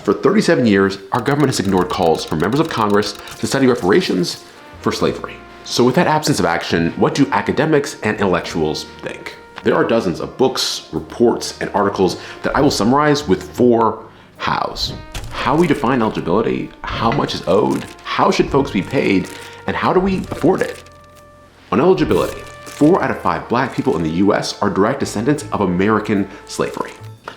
For 37 years, our government has ignored calls from members of Congress to study reparations for slavery. So with that absence of action, what do academics and intellectuals think? There are dozens of books, reports, and articles that I will summarize with 4 hows. How we define eligibility, how much is owed, how should folks be paid, and how do we afford it? On eligibility, 4 out of 5 Black people in the US are direct descendants of American slavery.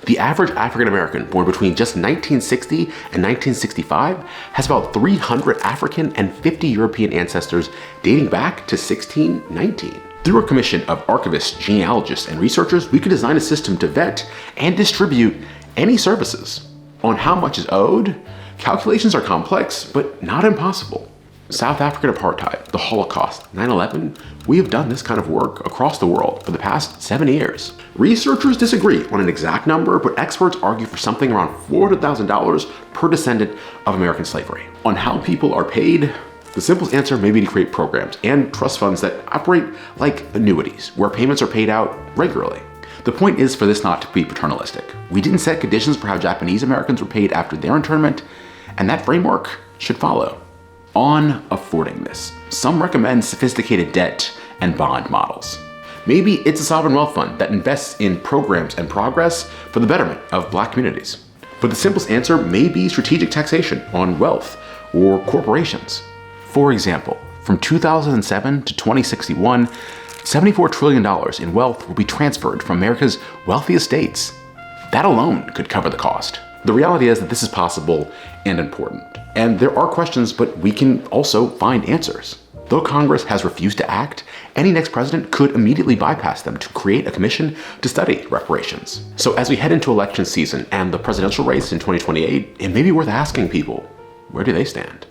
The average African American born between just 1960 and 1965 has about 300 African and 50 European ancestors dating back to 1619. Through a commission of archivists, genealogists, and researchers, we could design a system to vet and distribute any services. On how much is owed, calculations are complex, but not impossible. South African apartheid, the Holocaust, 9/11, we have done this kind of work across the world for the past 7 years. Researchers disagree on an exact number, but experts argue for something around $400,000 per descendant of American slavery. On how people are paid, the simplest answer may be to create programs and trust funds that operate like annuities, where payments are paid out regularly. The point is for this not to be paternalistic. We didn't set conditions for how Japanese Americans were paid after their internment, and that framework should follow. On affording this, some recommend sophisticated debt and bond models. Maybe it's a sovereign wealth fund that invests in programs and progress for the betterment of Black communities. But the simplest answer may be strategic taxation on wealth or corporations. For example, from 2007 to 2061, $74 trillion in wealth will be transferred from America's wealthiest states. That alone could cover the cost. The reality is that this is possible and important. And there are questions, but we can also find answers. Though Congress has refused to act, any next president could immediately bypass them to create a commission to study reparations. So as we head into election season and the presidential race in 2028, it may be worth asking people, where do they stand?